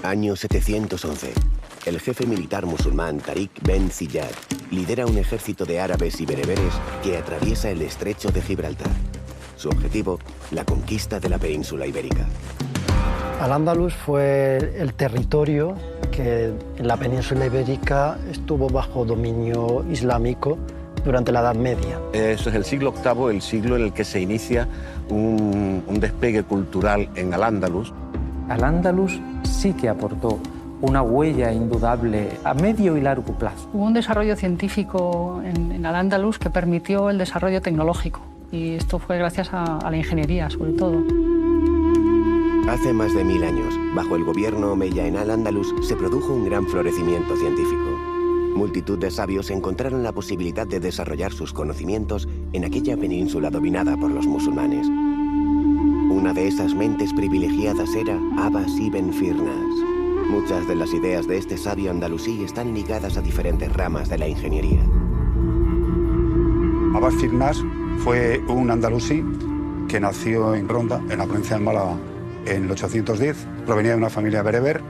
Año 711. El jefe militar musulmán Tariq Ben Ziyad lidera un ejército de árabes y bereberes que atraviesa el estrecho de Gibraltar. Su objetivo, la conquista de la península ibérica. Al-Ándalus fue el territorio que en la península ibérica estuvo bajo dominio islámico durante la Edad Media. Eso es el siglo VIII, el siglo en el que se inicia un despegue cultural en Al-Ándalus. Al-Ándalus sí que aportó una huella indudable a medio y largo plazo. Hubo un desarrollo científico en Al-Ándalus que permitió el desarrollo tecnológico, y esto fue gracias a la ingeniería, sobre todo. Hace más de 1000 años, bajo el gobierno omeya en Al-Ándalus, se produjo un gran florecimiento científico. Multitud de sabios encontraron la posibilidad de desarrollar sus conocimientos en aquella península dominada por los musulmanes. Una de esas mentes privilegiadas era Abbas ibn Firnas. Muchas de las ideas de este sabio andalusí están ligadas a diferentes ramas de la ingeniería. Abbas Firnas fue un andalusí que nació en Ronda, en la provincia de Málaga, en el 810. Provenía de una familia bereber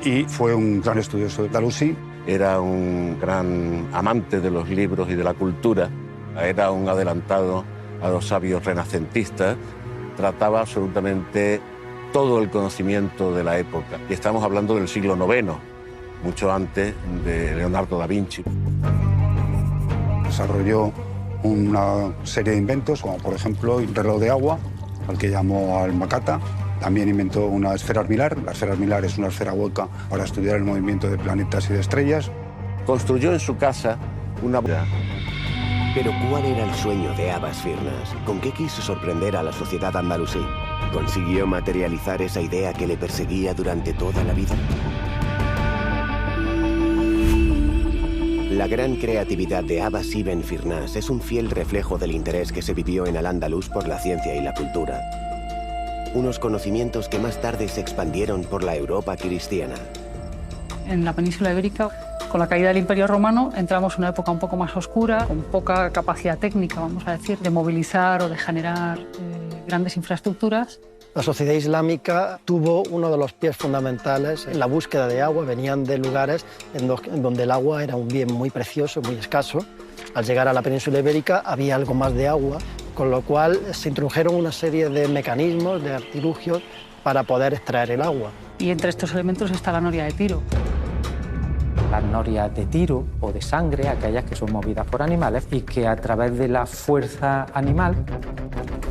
y fue un gran estudioso de andalusí. Era un gran amante de los libros y de la cultura. Era un adelantado a los sabios renacentistas. Trataba absolutamente todo el conocimiento de la época. Y estamos hablando del siglo IX, mucho antes de Leonardo da Vinci. Desarrolló una serie de inventos, como por ejemplo el reloj de agua, al que llamó Almacata. También inventó una esfera armilar. La esfera armilar es una esfera hueca para estudiar el movimiento de planetas y de estrellas. Construyó en su casa una... Pero ¿cuál era el sueño de Abbas Firnas? ¿Con qué quiso sorprender a la sociedad andalusí? ¿Consiguió materializar esa idea que le perseguía durante toda la vida? La gran creatividad de Abbas ibn Firnas es un fiel reflejo del interés que se vivió en Al-Ándalus por la ciencia y la cultura. Unos conocimientos que más tarde se expandieron por la Europa cristiana. En la península ibérica, con la caída del Imperio Romano, entramos en una época un poco más oscura, con poca capacidad técnica, vamos a decir, de movilizar o de generar grandes infraestructuras. La sociedad islámica tuvo uno de los pies fundamentales en la búsqueda de agua. Venían de lugares en donde el agua era un bien muy precioso, muy escaso. Al llegar a la península ibérica había algo más de agua, con lo cual se introdujeron una serie de mecanismos, de artilugios, para poder extraer el agua. Y entre estos elementos está la noria de tiro. Las norias de tiro o de sangre, aquellas que son movidas por animales y que a través de la fuerza animal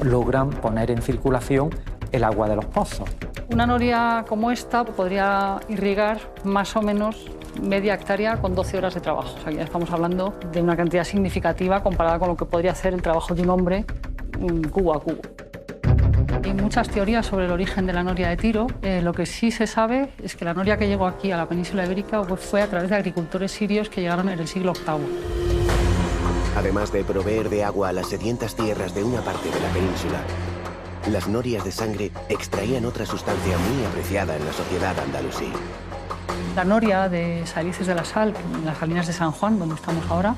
logran poner en circulación el agua de los pozos. Una noria como esta podría irrigar más o menos media hectárea con 12 horas de trabajo. O sea, ya estamos hablando de una cantidad significativa comparada con lo que podría hacer el trabajo de un hombre cubo a cubo. Hay muchas teorías sobre el origen de la noria de tiro. Lo que sí se sabe es que la noria que llegó aquí a la península ibérica fue a través de agricultores sirios que llegaron en el siglo VIII. Además de proveer de agua a las sedientas tierras de una parte de la península, las norias de sangre extraían otra sustancia muy apreciada en la sociedad andalusí. La noria de Salices de la Sal, en las salinas de San Juan, donde estamos ahora,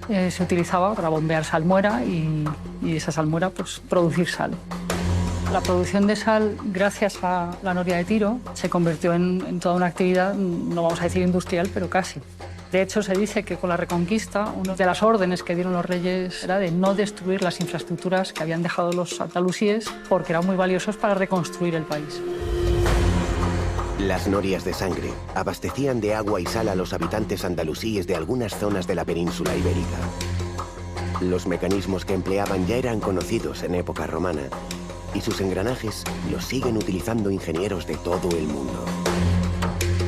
se utilizaba para bombear salmuera y esa salmuera pues, producir sal. La producción de sal, gracias a la noria de tiro, se convirtió en toda una actividad, no vamos a decir industrial, pero casi. De hecho, se dice que con la Reconquista, una de las órdenes que dieron los reyes era de no destruir las infraestructuras que habían dejado los andalusíes porque eran muy valiosos para reconstruir el país. Las norias de sangre abastecían de agua y sal a los habitantes andalusíes de algunas zonas de la península ibérica. Los mecanismos que empleaban ya eran conocidos en época romana y sus engranajes los siguen utilizando ingenieros de todo el mundo.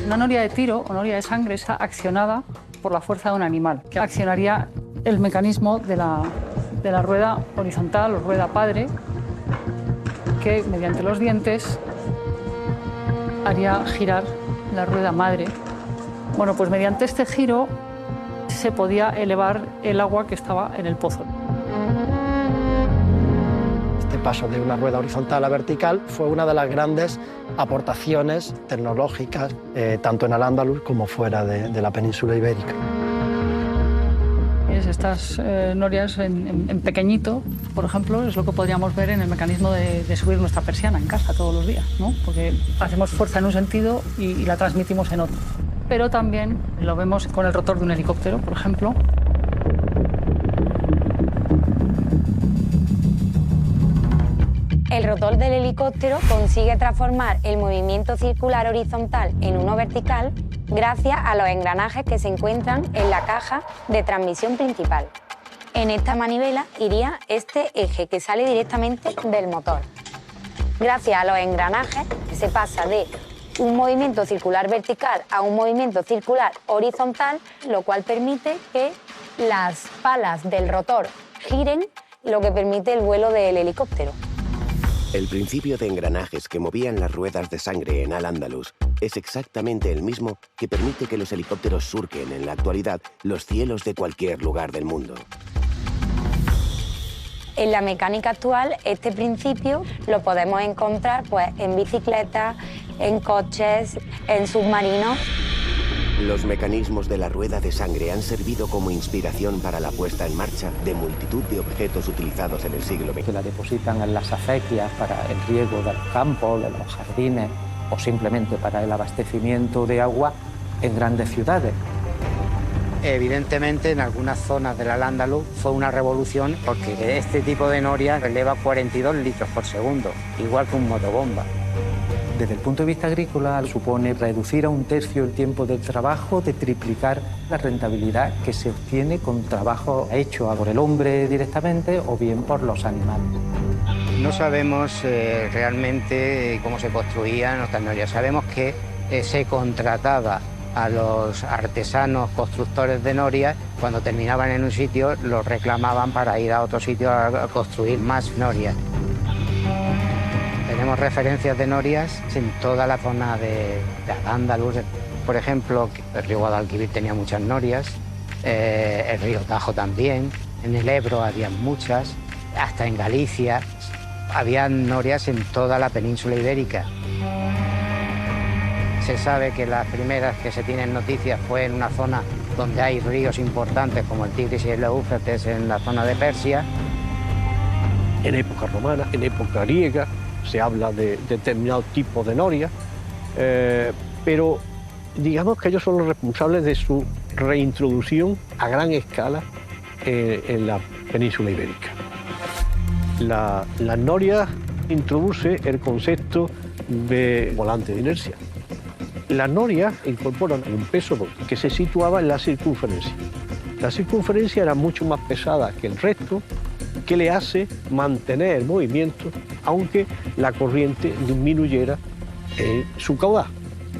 Una noria de tiro o noria de sangre está accionada por la fuerza de un animal, que accionaría el mecanismo de la rueda horizontal o rueda padre, que mediante los dientes haría girar la rueda madre. Bueno, pues mediante este giro se podía elevar el agua que estaba en el pozo. Este paso de una rueda horizontal a vertical fue una de las grandes aportaciones tecnológicas, tanto en Al-Ándalus como fuera de la península ibérica. Pues estas norias en pequeñito, por ejemplo, es lo que podríamos ver en el mecanismo de subir nuestra persiana en casa todos los días, ¿no? Porque hacemos fuerza en un sentido y la transmitimos en otro. Pero también lo vemos con el rotor de un helicóptero, por ejemplo. El rotor del helicóptero consigue transformar el movimiento circular horizontal en uno vertical gracias a los engranajes que se encuentran en la caja de transmisión principal. En esta manivela iría este eje que sale directamente del motor. Gracias a los engranajes se pasa de un movimiento circular vertical a un movimiento circular horizontal, lo cual permite que las palas del rotor giren, lo que permite el vuelo del helicóptero. El principio de engranajes que movían las ruedas de sangre en Al-Ándalus es exactamente el mismo que permite que los helicópteros surquen en la actualidad los cielos de cualquier lugar del mundo. En la mecánica actual, este principio lo podemos encontrar pues, en bicicletas, en coches, en submarinos. Los mecanismos de la rueda de sangre han servido como inspiración para la puesta en marcha de multitud de objetos utilizados en el siglo XX. Que la depositan en las acequias para el riego de los campos, de los jardines o simplemente para el abastecimiento de agua en grandes ciudades. Evidentemente, en algunas zonas del Al-Ándalus fue una revolución porque este tipo de noria eleva 42 litros por segundo, igual que un motobomba. Desde el punto de vista agrícola supone reducir a 1/3 el tiempo de trabajo, de triplicar la rentabilidad que se obtiene con trabajo hecho por el hombre directamente o bien por los animales. No sabemos realmente cómo se construían nuestras norias. Sabemos que se contrataba a los artesanos constructores de norias. Cuando terminaban en un sitio, los reclamaban para ir a otro sitio a construir más norias. Tenemos referencias de norias en toda la zona de Al-Ándalus. Por ejemplo, el río Guadalquivir tenía muchas norias, el río Tajo también, en el Ebro había muchas, hasta en Galicia había norias en toda la península ibérica. Se sabe que las primeras que se tienen noticias fue en una zona donde hay ríos importantes como el Tigris y el Éufrates, en la zona de Persia. En época romana, en época griega, se habla de determinados tipos de norias, pero digamos que ellos son los responsables de su reintroducción a gran escala en la península ibérica. La noria introduce el concepto de volante de inercia. Las norias incorporan un peso que se situaba en la circunferencia. La circunferencia era mucho más pesada que el resto, que le hace mantener el movimiento aunque la corriente disminuyera en su caudal.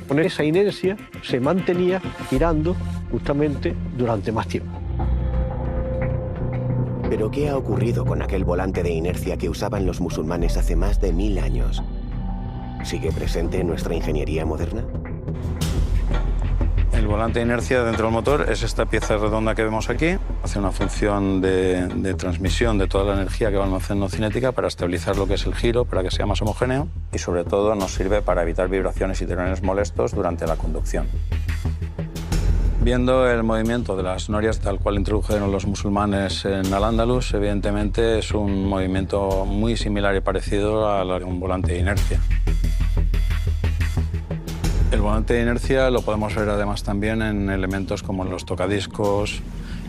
Con esa inercia se mantenía girando justamente durante más tiempo. ¿Pero qué ha ocurrido con aquel volante de inercia que usaban los musulmanes hace más de 1000 años? ¿Sigue presente en nuestra ingeniería moderna? El volante de inercia dentro del motor es esta pieza redonda que vemos aquí. Hace una función de transmisión de toda la energía que va almacenando cinética para estabilizar lo que es el giro, para que sea más homogéneo. Y sobre todo nos sirve para evitar vibraciones y tirones molestos durante la conducción. Viendo el movimiento de las norias tal cual introdujeron los musulmanes en Al-Ándalus, evidentemente es un movimiento muy similar y parecido a un volante de inercia. El volante de inercia lo podemos ver además también en elementos como en los tocadiscos,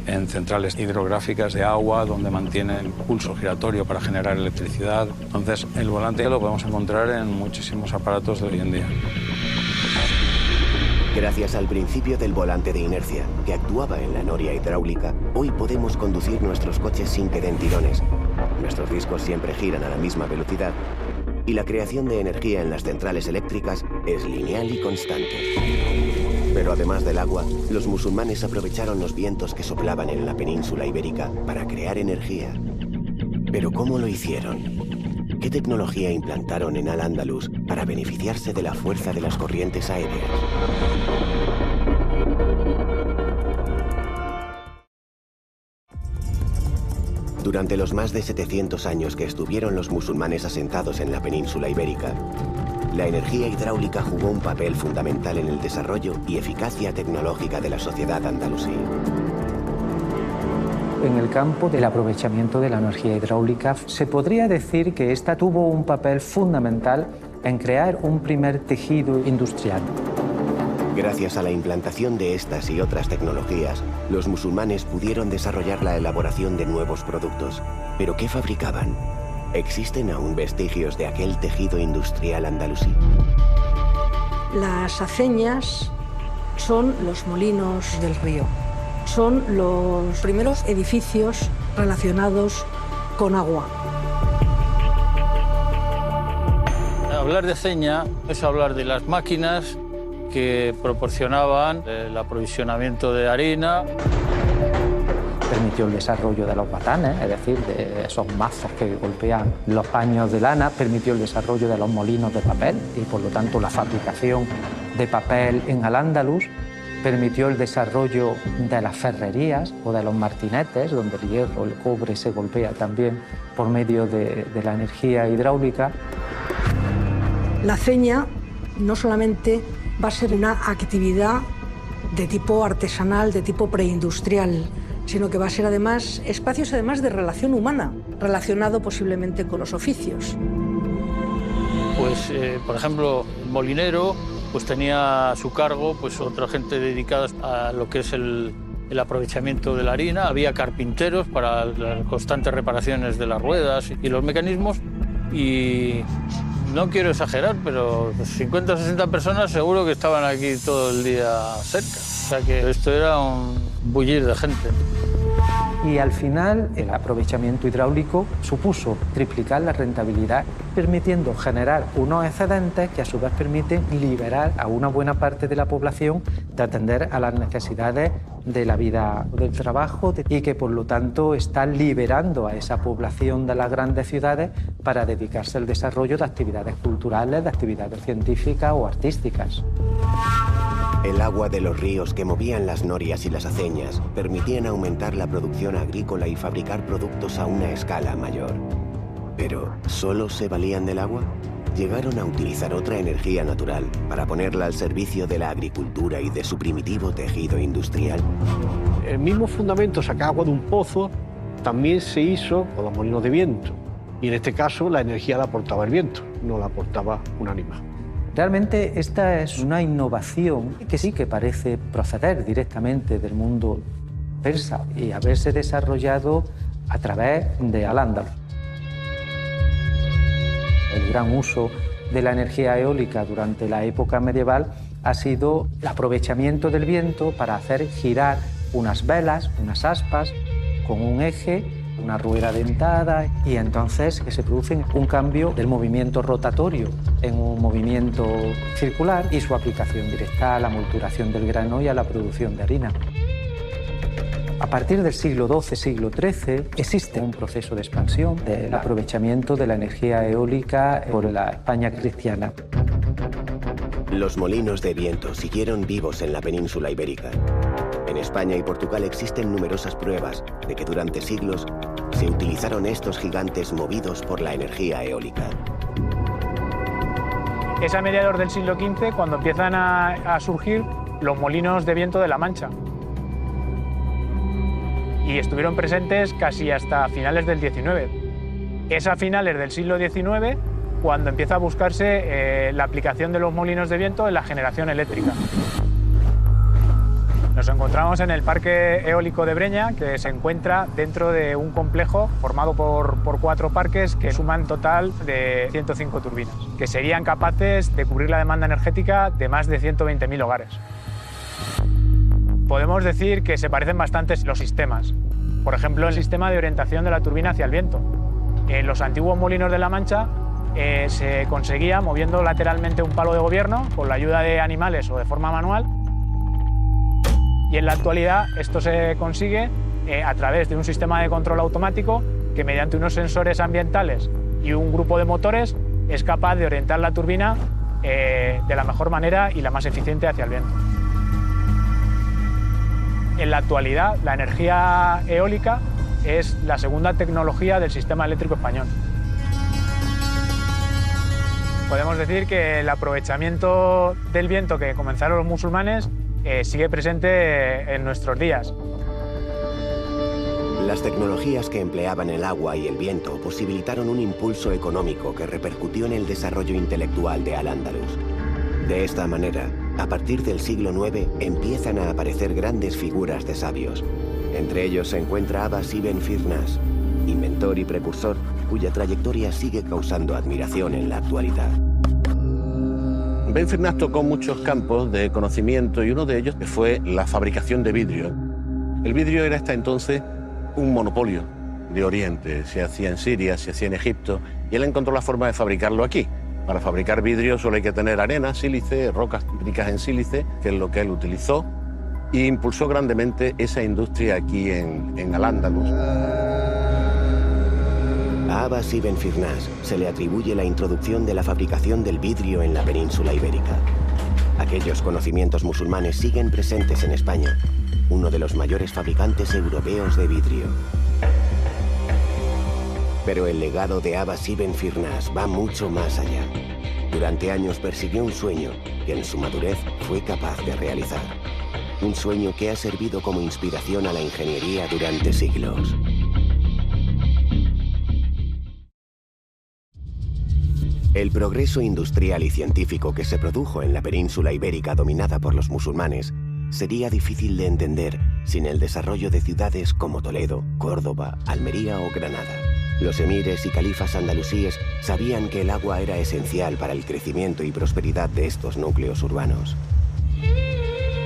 en centrales hidrográficas de agua, donde mantienen pulso giratorio para generar electricidad. Entonces, el volante lo podemos encontrar en muchísimos aparatos de hoy en día. Gracias al principio del volante de inercia, que actuaba en la noria hidráulica, hoy podemos conducir nuestros coches sin que den tirones. Nuestros discos siempre giran a la misma velocidad y la creación de energía en las centrales eléctricas es lineal y constante. Pero además del agua, los musulmanes aprovecharon los vientos que soplaban en la península ibérica para crear energía. ¿Pero cómo lo hicieron? ¿Qué tecnología implantaron en Al-Ándalus para beneficiarse de la fuerza de las corrientes aéreas? Durante los más de 700 años que estuvieron los musulmanes asentados en la península ibérica, la energía hidráulica jugó un papel fundamental en el desarrollo y eficacia tecnológica de la sociedad andalusí. en el campo del aprovechamiento de la energía hidráulica. Se podría decir que esta tuvo un papel fundamental en crear un primer tejido industrial. Gracias a la implantación de estas y otras tecnologías, los musulmanes pudieron desarrollar la elaboración de nuevos productos. ¿Pero qué fabricaban? ¿Existen aún vestigios de aquel tejido industrial andalusí? Las aceñas son los molinos del río. Son los primeros edificios relacionados con agua. Hablar de aceña es hablar de las máquinas que proporcionaban el aprovisionamiento de harina. Permitió el desarrollo de los batanes, es decir, de esos mazos que golpean los paños de lana, permitió el desarrollo de los molinos de papel y, por lo tanto, la fabricación de papel en Al-Ándalus, permitió el desarrollo de las ferrerías o de los martinetes, donde el hierro, el cobre se golpea también por medio de la energía hidráulica. La aceña no solamente va a ser una actividad de tipo artesanal, de tipo preindustrial, sino que va a ser además espacios de relación humana, relacionado posiblemente con los oficios. Pues, por ejemplo, el molinero pues tenía a su cargo pues otra gente dedicada a lo que es el aprovechamiento de la harina. Había carpinteros para las constantes reparaciones de las ruedas y los mecanismos. Y no quiero exagerar, pero 50 o 60 personas seguro que estaban aquí todo el día cerca. O sea que esto era un bullir de gente. Y al final el aprovechamiento hidráulico supuso triplicar la rentabilidad, permitiendo generar unos excedentes que a su vez permiten liberar a una buena parte de la población de atender a las necesidades de la vida del trabajo y que por lo tanto está liberando a esa población de las grandes ciudades para dedicarse al desarrollo de actividades culturales, de actividades científicas o artísticas. El agua de los ríos que movían las norias y las aceñas permitían aumentar la producción agrícola y fabricar productos a una escala mayor. Pero, ¿solo se valían del agua? Llegaron a utilizar otra energía natural para ponerla al servicio de la agricultura y de su primitivo tejido industrial. El mismo fundamento, sacar agua de un pozo, también se hizo con los molinos de viento. Y en este caso la energía la aportaba el viento, no la aportaba un animal. Realmente esta es una innovación que sí que parece proceder directamente del mundo persa y haberse desarrollado a través de Al-Ándalus. El gran uso de la energía eólica durante la época medieval ha sido el aprovechamiento del viento para hacer girar unas velas, unas aspas, con un eje, una rueda dentada, y entonces que se produce un cambio del movimiento rotatorio en un movimiento circular y su aplicación directa a la molturación del grano y a la producción de harina. A partir del siglo XII, siglo XIII, existe un proceso de expansión del aprovechamiento de la energía eólica por la España cristiana. Los molinos de viento siguieron vivos en la península ibérica. En España y Portugal existen numerosas pruebas de que durante siglos se utilizaron estos gigantes movidos por la energía eólica. Es a mediados del siglo XV cuando empiezan a surgir los molinos de viento de La Mancha. Y estuvieron presentes casi hasta finales del XIX. Es a finales del siglo XIX cuando empieza a buscarse la aplicación de los molinos de viento en la generación eléctrica. Nos encontramos en el Parque Eólico de Breña, que se encuentra dentro de un complejo formado por 4 parques que suman total de 105 turbinas, que serían capaces de cubrir la demanda energética de más de 120.000 hogares. Podemos decir que se parecen bastante los sistemas. Por ejemplo, el sistema de orientación de la turbina hacia el viento. En los antiguos molinos de La Mancha se conseguía moviendo lateralmente un palo de gobierno con la ayuda de animales o de forma manual. Y en la actualidad esto se consigue a través de un sistema de control automático que mediante unos sensores ambientales y un grupo de motores es capaz de orientar la turbina de la mejor manera y la más eficiente hacia el viento. En la actualidad la energía eólica es la segunda tecnología del sistema eléctrico español. Podemos decir que el aprovechamiento del viento que comenzaron los musulmanes sigue presente en nuestros días. Las tecnologías que empleaban el agua y el viento posibilitaron un impulso económico que repercutió en el desarrollo intelectual de Al-Ándalus. De esta manera, a partir del siglo IX empiezan a aparecer grandes figuras de sabios. Entre ellos se encuentra Abbas ibn Firnas, inventor y precursor, cuya trayectoria sigue causando admiración en la actualidad. Ben Firnas tocó muchos campos de conocimiento y uno de ellos fue la fabricación de vidrio. El vidrio era hasta entonces un monopolio de Oriente. Se hacía en Siria, se hacía en Egipto, y él encontró la forma de fabricarlo aquí. Para fabricar vidrio solo hay que tener arena, sílice, rocas ricas en sílice, que es lo que él utilizó, e impulsó grandemente esa industria aquí en Al-Ándalus. A Abbas ibn Firnas se le atribuye la introducción de la fabricación del vidrio en la península ibérica. Aquellos conocimientos musulmanes siguen presentes en España, uno de los mayores fabricantes europeos de vidrio. Pero el legado de Abbas ibn Firnas va mucho más allá. Durante años persiguió un sueño que en su madurez fue capaz de realizar. Un sueño que ha servido como inspiración a la ingeniería durante siglos. El progreso industrial y científico que se produjo en la península ibérica dominada por los musulmanes sería difícil de entender sin el desarrollo de ciudades como Toledo, Córdoba, Almería o Granada. Los emires y califas andalusíes sabían que el agua era esencial para el crecimiento y prosperidad de estos núcleos urbanos.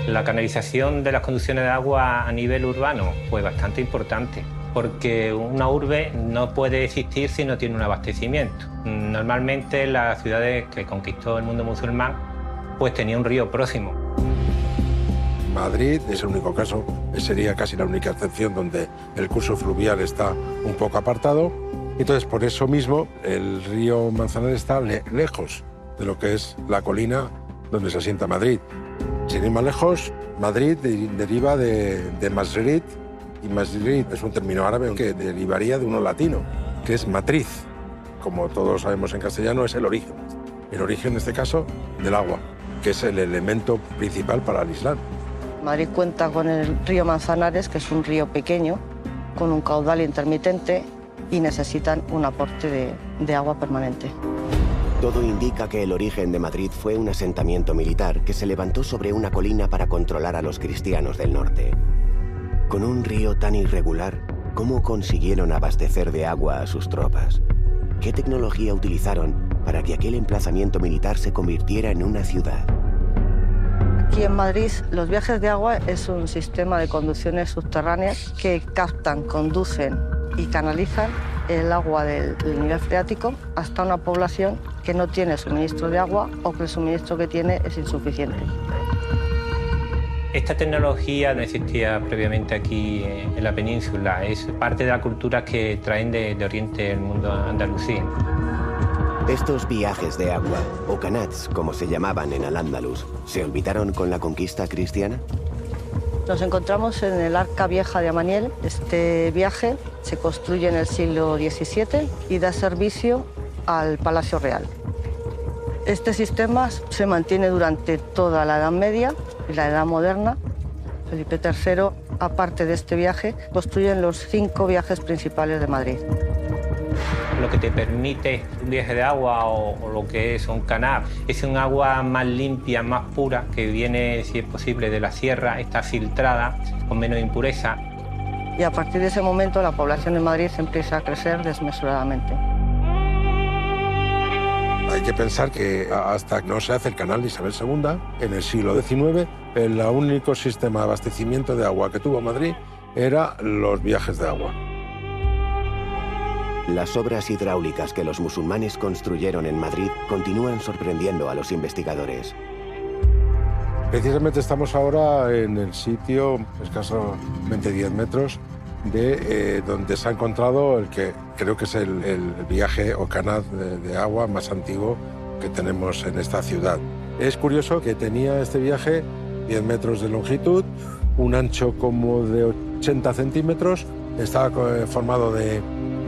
La canalización de las conducciones de agua a nivel urbano fue bastante importante, porque una urbe no puede existir si no tiene un abastecimiento. Normalmente las ciudades que conquistó el mundo musulmán pues tenía un río próximo. Madrid es el único caso, sería casi la única excepción donde el curso fluvial está un poco apartado. Entonces, por eso mismo, el río Manzanares está lejos de lo que es la colina donde se asienta Madrid. Sin ir más lejos, Madrid deriva de Masrid, y Masrid es un término árabe que derivaría de uno latino, que es matriz. Como todos sabemos en castellano, es el origen. El origen, en este caso, del agua, que es el elemento principal para el Islam. Madrid cuenta con el río Manzanares, que es un río pequeño, con un caudal intermitente y necesitan un aporte de agua permanente. Todo indica que el origen de Madrid fue un asentamiento militar que se levantó sobre una colina para controlar a los cristianos del norte. Con un río tan irregular, ¿cómo consiguieron abastecer de agua a sus tropas? ¿Qué tecnología utilizaron para que aquel emplazamiento militar se convirtiera en una ciudad? Aquí en Madrid, los viajes de agua es un sistema de conducciones subterráneas que captan, conducen y canalizan el agua del nivel freático hasta una población que no tiene suministro de agua o que el suministro que tiene es insuficiente. Esta tecnología no existía previamente aquí en la península, es parte de la cultura que traen de Oriente el mundo andalusí. Estos viajes de agua, o canats, como se llamaban en Al-Ándalus, ¿se olvidaron con la conquista cristiana? Nos encontramos en el Arca Vieja de Amaniel. Este viaje se construye en el siglo XVII y da servicio al Palacio Real. Este sistema se mantiene durante toda la Edad Media y la Edad Moderna. Felipe III, aparte de este viaje, construyen los 5 viajes principales de Madrid. Lo que te permite un viaje de agua o lo que es un canal es un agua más limpia, más pura, que viene, si es posible, de la sierra, está filtrada, con menos impureza. Y a partir de ese momento la población de Madrid empieza a crecer desmesuradamente. Hay que pensar que hasta no se hace el canal de Isabel II, en el siglo XIX, el único sistema de abastecimiento de agua que tuvo Madrid era los viajes de agua. Las obras hidráulicas que los musulmanes construyeron en Madrid continúan sorprendiendo a los investigadores. Precisamente estamos ahora en el sitio, escasamente 10 metros, de donde se ha encontrado el que creo que es el viaje o canal de agua más antiguo que tenemos en esta ciudad. Es curioso que tenía este viaje 10 metros de longitud, un ancho como de 80 centímetros, estaba formado de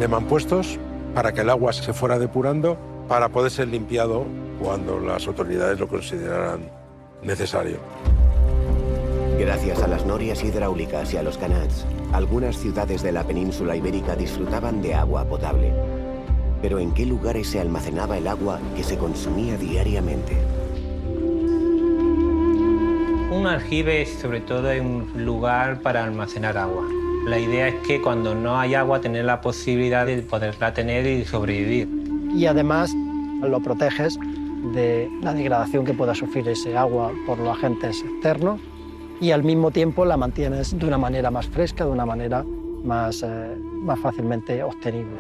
mampuestos para que el agua se fuera depurando para poder ser limpiado cuando las autoridades lo consideraran necesario. Gracias a las norias hidráulicas y a los canals, algunas ciudades de la península ibérica disfrutaban de agua potable. Pero ¿en qué lugares se almacenaba el agua que se consumía diariamente? Un aljibe, sobre todo, es un lugar para almacenar agua. La idea es que cuando no hay agua, tener la posibilidad de poderla tener y sobrevivir. Y además lo proteges de la degradación que pueda sufrir ese agua por los agentes externos y al mismo tiempo la mantienes de una manera más fresca, de una manera más fácilmente obtenible.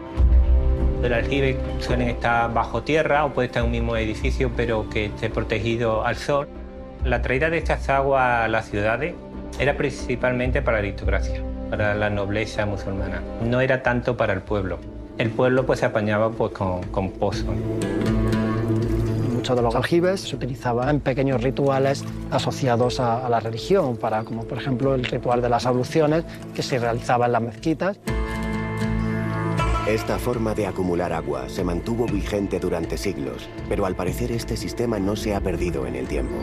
El aljibe suelen estar bajo tierra o puede estar en un mismo edificio, pero que esté protegido al sol. La traída de estas aguas a las ciudades era principalmente para la aristocracia, para la nobleza musulmana. No era tanto para el pueblo. El pueblo pues, se apañaba pues, con pozos. Muchos de los aljibes se utilizaban en pequeños rituales asociados a la religión, como por ejemplo el ritual de las abluciones que se realizaba en las mezquitas. Esta forma de acumular agua se mantuvo vigente durante siglos, pero al parecer este sistema no se ha perdido en el tiempo.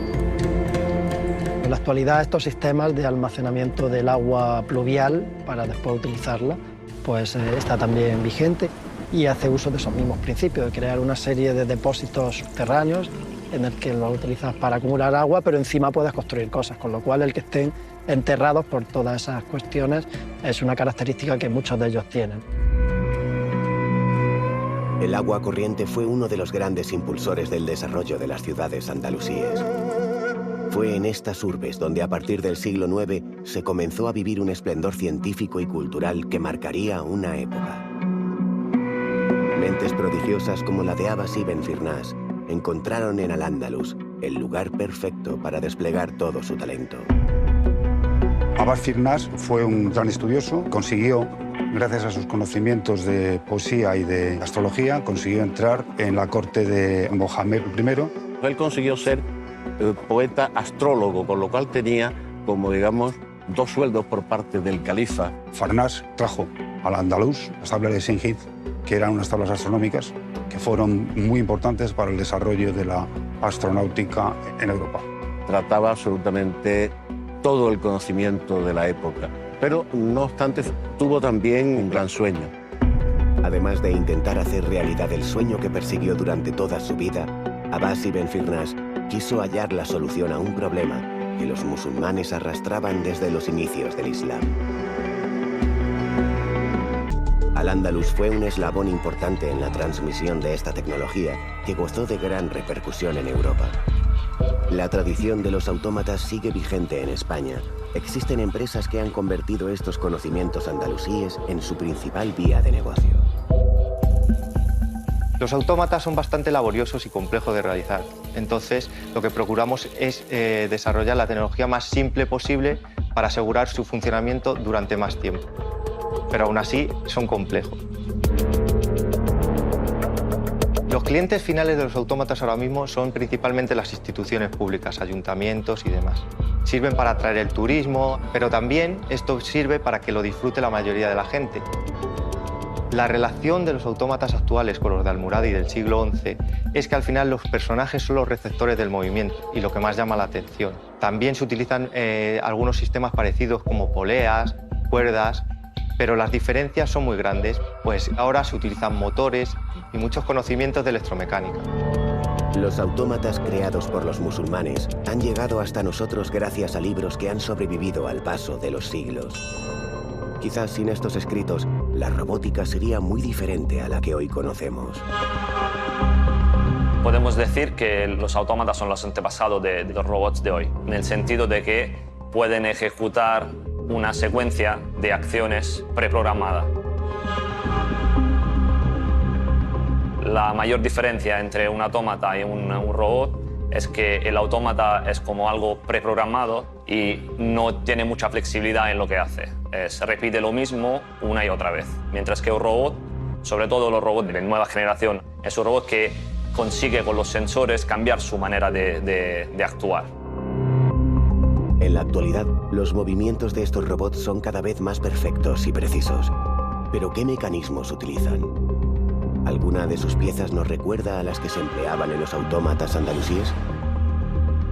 En la actualidad estos sistemas de almacenamiento del agua pluvial para después utilizarla pues está también vigente y hace uso de esos mismos principios, de crear una serie de depósitos subterráneos en el que los utilizas para acumular agua, pero encima puedes construir cosas, con lo cual el que estén enterrados por todas esas cuestiones es una característica que muchos de ellos tienen. El agua corriente fue uno de los grandes impulsores del desarrollo de las ciudades andalusíes. Fue en estas urbes donde a partir del siglo IX se comenzó a vivir un esplendor científico y cultural que marcaría una época. Mentes prodigiosas como la de Abbas ibn Firnas encontraron en Al-Ándalus el lugar perfecto para desplegar todo su talento. Abbas Firnas fue un gran estudioso, consiguió, gracias a sus conocimientos de poesía y de astrología, consiguió entrar en la corte de Mohamed I. Él consiguió ser poeta astrólogo, con lo cual tenía, como digamos, dos sueldos por parte del califa. Farnás trajo al andaluz las tablas de Singid, que eran unas tablas astronómicas que fueron muy importantes para el desarrollo de la astronáutica en Europa. Trataba absolutamente todo el conocimiento de la época, pero no obstante tuvo también un gran sueño. Además de intentar hacer realidad el sueño que persiguió durante toda su vida, Abbas ibn Firnas quiso hallar la solución a un problema que los musulmanes arrastraban desde los inicios del Islam. Al-Ándalus fue un eslabón importante en la transmisión de esta tecnología que gozó de gran repercusión en Europa. La tradición de los autómatas sigue vigente en España. Existen empresas que han convertido estos conocimientos andalusíes en su principal vía de negocio. Los autómatas son bastante laboriosos y complejos de realizar. Entonces, lo que procuramos es desarrollar la tecnología más simple posible para asegurar su funcionamiento durante más tiempo. Pero aún así, son complejos. Los clientes finales de los autómatas ahora mismo son principalmente las instituciones públicas, ayuntamientos y demás. Sirven para atraer el turismo, pero también esto sirve para que lo disfrute la mayoría de la gente. La relación de los autómatas actuales con los de Almuradi del siglo XI es que al final los personajes son los receptores del movimiento y lo que más llama la atención. También se utilizan algunos sistemas parecidos como poleas, cuerdas, pero las diferencias son muy grandes, pues ahora se utilizan motores y muchos conocimientos de electromecánica. Los autómatas creados por los musulmanes han llegado hasta nosotros gracias a libros que han sobrevivido al paso de los siglos. Quizás sin estos escritos, la robótica sería muy diferente a la que hoy conocemos. Podemos decir que los autómatas son los antepasados de los robots de hoy, en el sentido de que pueden ejecutar una secuencia de acciones preprogramadas. La mayor diferencia entre un autómata y un robot es que el autómata es como algo preprogramado y no tiene mucha flexibilidad en lo que hace. Se repite lo mismo una y otra vez. Mientras que un robot, sobre todo los robots de nueva generación, es un robot que consigue con los sensores cambiar su manera de actuar. En la actualidad, los movimientos de estos robots son cada vez más perfectos y precisos. ¿Pero qué mecanismos utilizan? ¿Alguna de sus piezas nos recuerda a las que se empleaban en los autómatas andalusíes?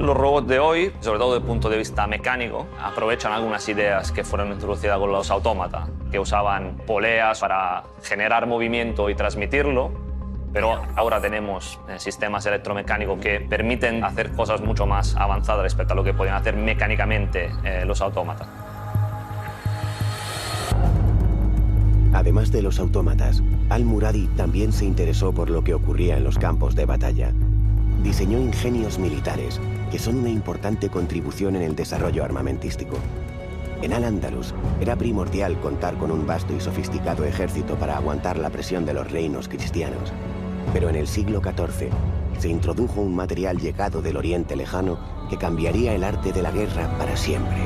Los robots de hoy, sobre todo desde el punto de vista mecánico, aprovechan algunas ideas que fueron introducidas con los autómatas, que usaban poleas para generar movimiento y transmitirlo, pero ahora tenemos sistemas electromecánicos que permiten hacer cosas mucho más avanzadas respecto a lo que podían hacer mecánicamente los autómatas. Además de los autómatas, Al-Muradi también se interesó por lo que ocurría en los campos de batalla. Diseñó ingenios militares, que son una importante contribución en el desarrollo armamentístico. En Al-Ándalus era primordial contar con un vasto y sofisticado ejército para aguantar la presión de los reinos cristianos. Pero en el siglo XIV se introdujo un material llegado del Oriente Lejano que cambiaría el arte de la guerra para siempre.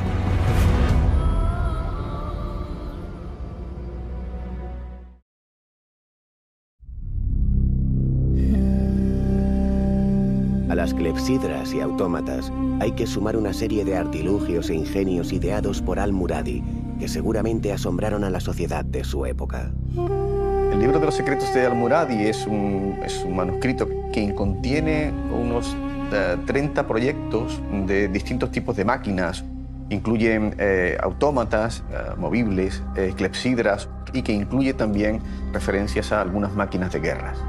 A las clepsidras y autómatas hay que sumar una serie de artilugios e ingenios ideados por Al-Muradi, que seguramente asombraron a la sociedad de su época. El libro de los secretos de Al-Muradi es un manuscrito que contiene unos 30 proyectos de distintos tipos de máquinas. Incluyen autómatas, movibles, clepsidras y que incluye también referencias a algunas máquinas de guerras.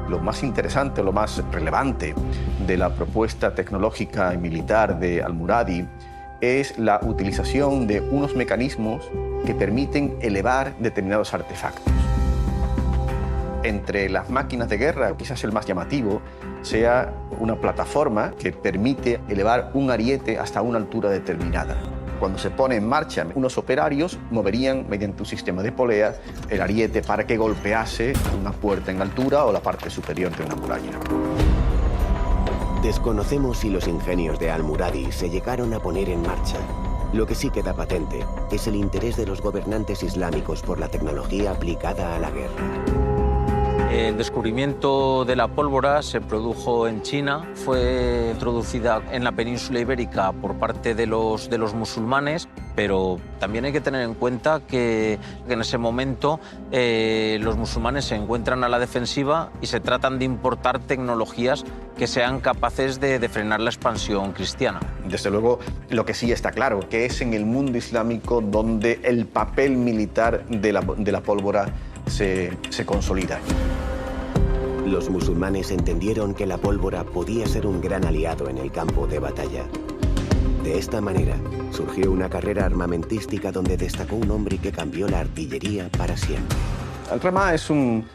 Lo más interesante, lo más relevante de la propuesta tecnológica y militar de Al-Muradi es la utilización de unos mecanismos que permiten elevar determinados artefactos. Entre las máquinas de guerra, quizás el más llamativo sea una plataforma que permite elevar un ariete hasta una altura determinada. Cuando se pone en marcha, unos operarios moverían mediante un sistema de polea el ariete para que golpease una puerta en altura o la parte superior de una muralla. Desconocemos si los ingenios de Al-Muradi se llegaron a poner en marcha. Lo que sí queda patente es el interés de los gobernantes islámicos por la tecnología aplicada a la guerra. El descubrimiento de la pólvora se produjo en China, fue introducida en la península ibérica por parte de los musulmanes, pero también hay que tener en cuenta que en ese momento los musulmanes se encuentran a la defensiva y se tratan de importar tecnologías que sean capaces de frenar la expansión cristiana. Desde luego, lo que sí está claro, que es en el mundo islámico donde el papel militar de la pólvora se consolida. Los musulmanes entendieron que la pólvora podía ser un gran aliado en el campo de batalla. De esta manera, surgió una carrera armamentística donde destacó un hombre que cambió la artillería para siempre. Al-Ramá es un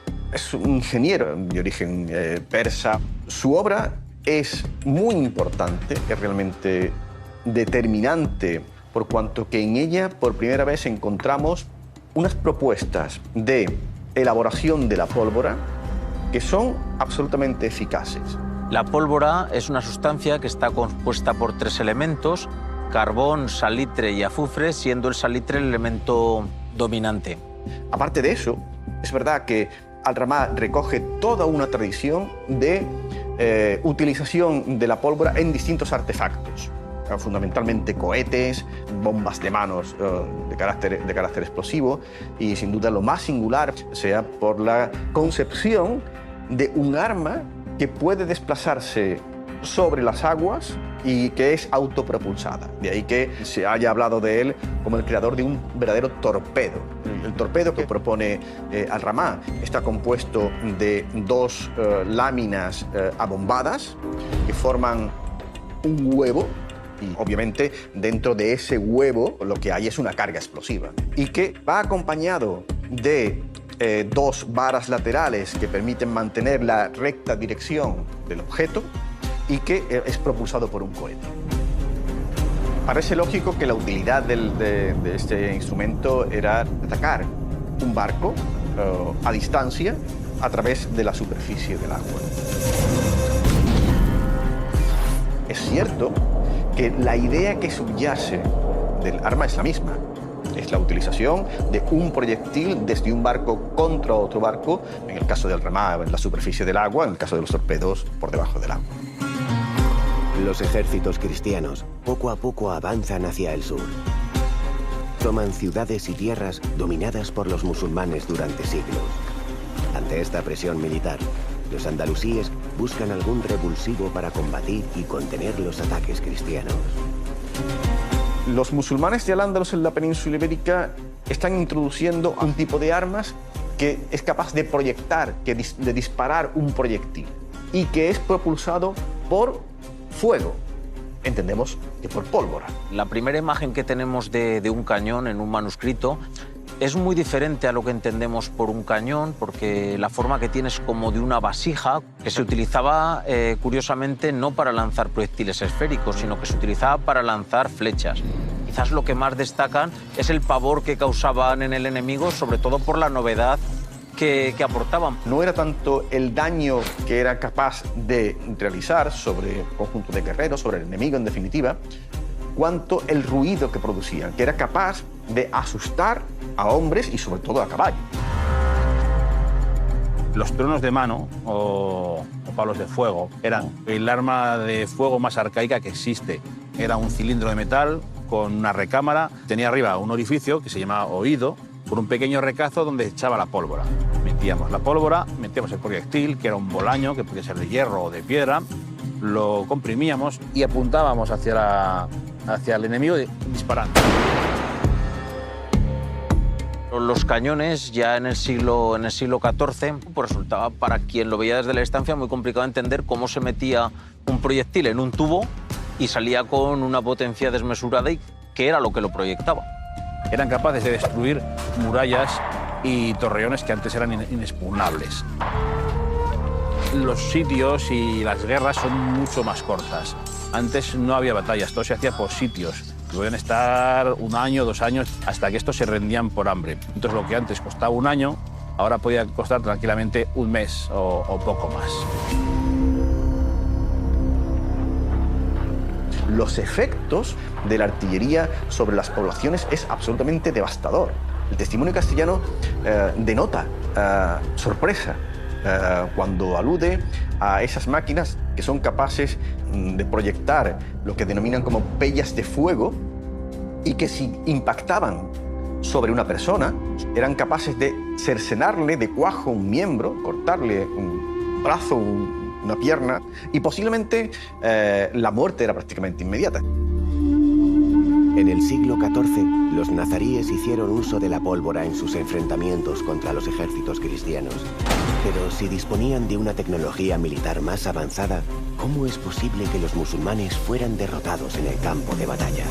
ingeniero de origen persa. Su obra es muy importante, es realmente determinante, por cuanto que en ella por primera vez encontramos unas propuestas de elaboración de la pólvora que son absolutamente eficaces. La pólvora es una sustancia que está compuesta por 3 elementos, carbón, salitre y azufre, siendo el salitre el elemento dominante. Aparte de eso, es verdad que Al-Ramá recoge toda una tradición de utilización de la pólvora en distintos artefactos, fundamentalmente cohetes, bombas de manos de carácter explosivo, y sin duda lo más singular sea por la concepción de un arma que puede desplazarse sobre las aguas y que es autopropulsada. De ahí que se haya hablado de él como el creador de un verdadero torpedo. El torpedo que propone Al-Ramá está compuesto de 2 láminas abombadas que forman un huevo, y obviamente dentro de ese huevo lo que hay es una carga explosiva y que va acompañado de 2 varas laterales que permiten mantener la recta dirección del objeto y que es propulsado por un cohete. Parece lógico que la utilidad de este instrumento era atacar un barco a distancia a través de la superficie del agua. Es cierto que la idea que subyace del arma es la misma. Es la utilización de un proyectil desde un barco contra otro barco, en el caso del Ramá en la superficie del agua, en el caso de los torpedos por debajo del agua. Los ejércitos cristianos poco a poco avanzan hacia el sur. Toman ciudades y tierras dominadas por los musulmanes durante siglos. Ante esta presión militar, los andalusíes buscan algún revulsivo para combatir y contener los ataques cristianos. Los musulmanes de Al-Ándalus en la península ibérica están introduciendo un tipo de armas que es capaz de proyectar, de disparar un proyectil y que es propulsado por fuego. Entendemos que por pólvora. La primera imagen que tenemos de un cañón en un manuscrito es muy diferente a lo que entendemos por un cañón, porque la forma que tiene es como de una vasija que se utilizaba, curiosamente, no para lanzar proyectiles esféricos, sino que se utilizaba para lanzar flechas. Quizás lo que más destacan es el pavor que causaban en el enemigo, sobre todo por la novedad que aportaban. No era tanto el daño que era capaz de realizar sobre un conjunto de guerreros, sobre el enemigo en definitiva, cuanto el ruido que producían, que era capaz de asustar a hombres y sobre todo a caballo. Los truenos de mano o palos de fuego eran el arma de fuego más arcaica que existe. Era un cilindro de metal con una recámara, tenía arriba un orificio que se llamaba oído, con un pequeño recazo donde echaba la pólvora. Metíamos la pólvora, metíamos el proyectil, que era un bolaño, que podía ser de hierro o de piedra, lo comprimíamos y apuntábamos hacia el enemigo disparando. Los cañones ya en el siglo XIV pues resultaba para quien lo veía desde la distancia muy complicado entender cómo se metía un proyectil en un tubo y salía con una potencia desmesurada y qué era lo que lo proyectaba. Eran capaces de destruir murallas y torreones que antes eran inexpugnables. Los sitios y las guerras son mucho más cortas. Antes no había batallas, todo se hacía por sitios. Podían estar 1 año, 2 años, hasta que estos se rendían por hambre. Entonces lo que antes costaba 1 año, ahora podía costar tranquilamente 1 mes o poco más. Los efectos de la artillería sobre las poblaciones es absolutamente devastador. El testimonio castellano denota sorpresa cuando alude a esas máquinas que son capaces de proyectar lo que denominan como pellas de fuego y que si impactaban sobre una persona eran capaces de cercenarle de cuajo un miembro, cortarle un brazo, una pierna y posiblemente la muerte era prácticamente inmediata. En el siglo XIV, los nazaríes hicieron uso de la pólvora en sus enfrentamientos contra los ejércitos cristianos. Pero si disponían de una tecnología militar más avanzada, ¿cómo es posible que los musulmanes fueran derrotados en el campo de batalla?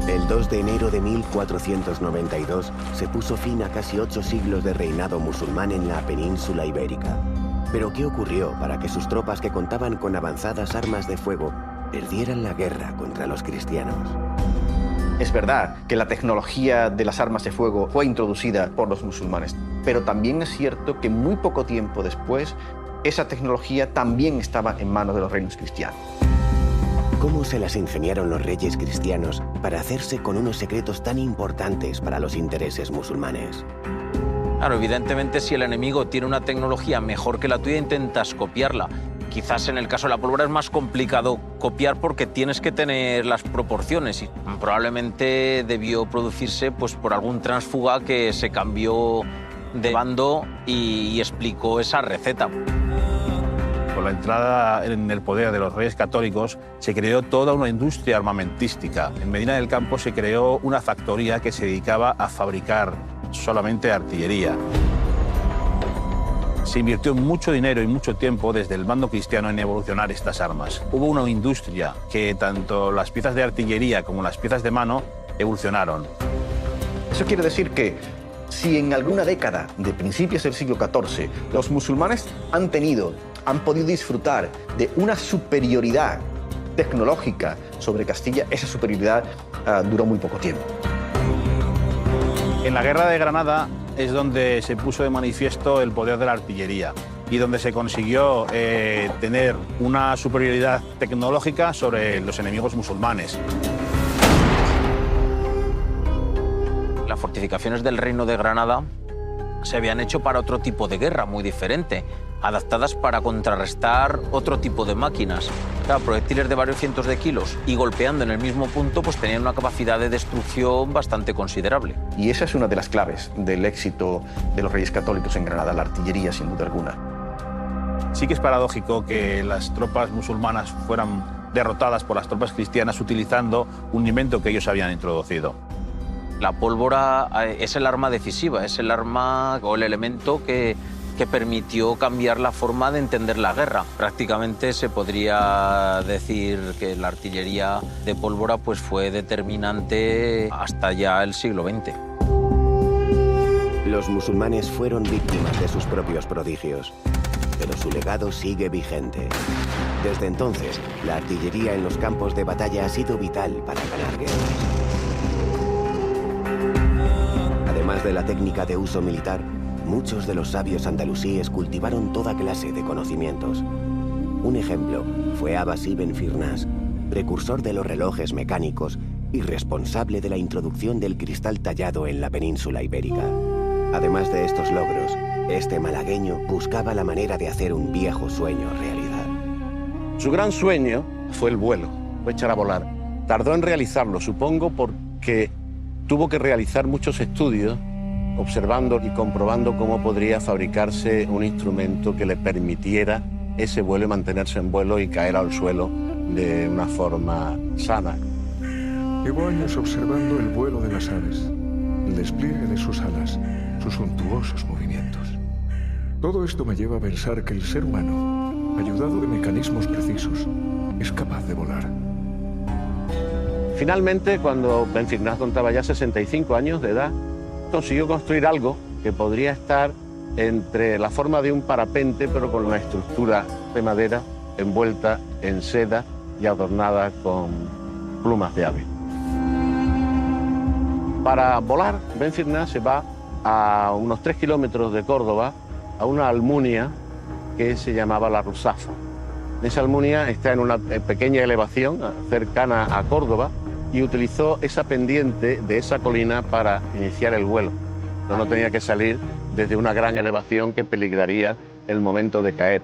El 2 de enero de 1492 se puso fin a casi 8 siglos de reinado musulmán en la península ibérica. Pero ¿qué ocurrió para que sus tropas, que contaban con avanzadas armas de fuego, perdieran la guerra contra los cristianos? Es verdad que la tecnología de las armas de fuego fue introducida por los musulmanes, pero también es cierto que muy poco tiempo después esa tecnología también estaba en manos de los reinos cristianos. ¿Cómo se las ingeniaron los reyes cristianos para hacerse con unos secretos tan importantes para los intereses musulmanes? Claro, evidentemente si el enemigo tiene una tecnología mejor que la tuya, intentas copiarla. Quizás en el caso de la pólvora es más complicado copiar porque tienes que tener las proporciones y probablemente debió producirse pues, por algún tránsfuga que se cambió de bando y explicó esa receta. Con la entrada en el poder de los reyes católicos se creó toda una industria armamentística. En Medina del Campo se creó una factoría que se dedicaba a fabricar solamente artillería. Se invirtió mucho dinero y mucho tiempo desde el bando cristiano en evolucionar estas armas. Hubo una industria que tanto las piezas de artillería como las piezas de mano evolucionaron. Eso quiere decir que si en alguna década de principios del siglo XIV los musulmanes han podido disfrutar de una superioridad tecnológica sobre Castilla, esa superioridad duró muy poco tiempo. En la Guerra de Granada es donde se puso de manifiesto el poder de la artillería y donde se consiguió tener una superioridad tecnológica sobre los enemigos musulmanes. Las fortificaciones del Reino de Granada se habían hecho para otro tipo de guerra muy diferente. adaptadas para contrarrestar otro tipo de máquinas. Claro, proyectiles de varios cientos de kilos y golpeando en el mismo punto, pues tenían una capacidad de destrucción bastante considerable. Y esa es una de las claves del éxito de los Reyes Católicos en Granada, la artillería, sin duda alguna. Sí que es paradójico que las tropas musulmanas fueran derrotadas por las tropas cristianas utilizando un invento que ellos habían introducido. La pólvora es el arma decisiva, es el arma o el elemento que permitió cambiar la forma de entender la guerra. Prácticamente se podría decir que la artillería de pólvora pues, fue determinante hasta ya el siglo XX. Los musulmanes fueron víctimas de sus propios prodigios, pero su legado sigue vigente. Desde entonces, la artillería en los campos de batalla ha sido vital para ganar guerras. Además de la técnica de uso militar, muchos de los sabios andalusíes cultivaron toda clase de conocimientos. Un ejemplo fue Abbas ibn Firnas, precursor de los relojes mecánicos y responsable de la introducción del cristal tallado en la península ibérica. Además de estos logros, este malagueño buscaba la manera de hacer un viejo sueño realidad. Su gran sueño fue el vuelo, fue echar a volar. Tardó en realizarlo, supongo, porque tuvo que realizar muchos estudios observando y comprobando cómo podría fabricarse un instrumento que le permitiera ese vuelo y mantenerse en vuelo y caer al suelo de una forma sana. Llevo años observando el vuelo de las aves, el despliegue de sus alas, sus suntuosos movimientos. Todo esto me lleva a pensar que el ser humano, ayudado de mecanismos precisos, es capaz de volar. Finalmente, cuando Ben Firnas contaba ya 65 años de edad, consiguió construir algo que podría estar entre la forma de un parapente, pero con una estructura de madera envuelta en seda y adornada con plumas de ave. Para volar, Ben Firnas se va a unos 3 kilómetros de Córdoba, a una almunia que se llamaba La Ruzafa. Esa almunia está en una pequeña elevación cercana a Córdoba y utilizó esa pendiente de esa colina para iniciar el vuelo. No tenía que salir desde una gran elevación que peligraría el momento de caer.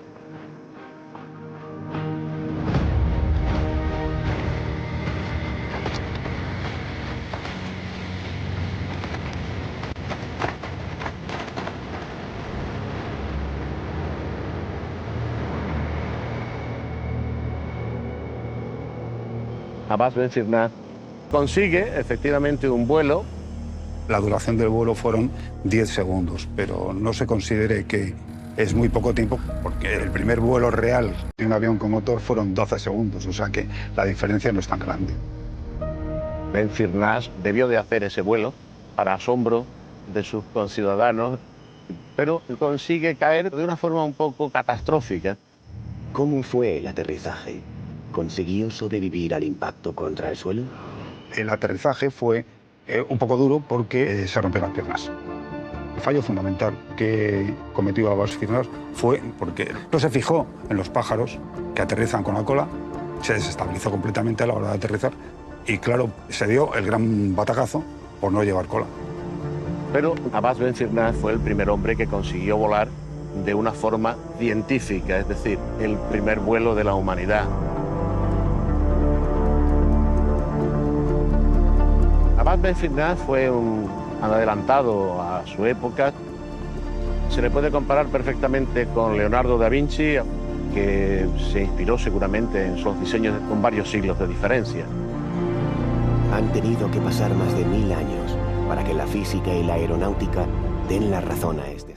Abbas Ben Firnas consigue efectivamente un vuelo. La duración del vuelo fueron 10 segundos, pero no se considere que es muy poco tiempo porque el primer vuelo real de un avión con motor fueron 12 segundos, o sea que la diferencia no es tan grande. Ben Firnas debió de hacer ese vuelo para asombro de sus conciudadanos, pero consigue caer de una forma un poco catastrófica. ¿Cómo fue el aterrizaje? ¿Consiguió sobrevivir al impacto contra el suelo? El aterrizaje fue un poco duro porque se rompieron las piernas. El fallo fundamental que cometió Abbas Firnas fue porque no se fijó en los pájaros que aterrizan con la cola, se desestabilizó completamente a la hora de aterrizar y claro, se dio el gran batacazo por no llevar cola. Pero Abbas Ben Firnas fue el primer hombre que consiguió volar de una forma científica, es decir, el primer vuelo de la humanidad. Abbas Ben Firnas fue un adelantado a su época. Se le puede comparar perfectamente con Leonardo da Vinci, que se inspiró seguramente en sus diseños con varios siglos de diferencia. Han tenido que pasar más de 1000 años para que la física y la aeronáutica den la razón a este.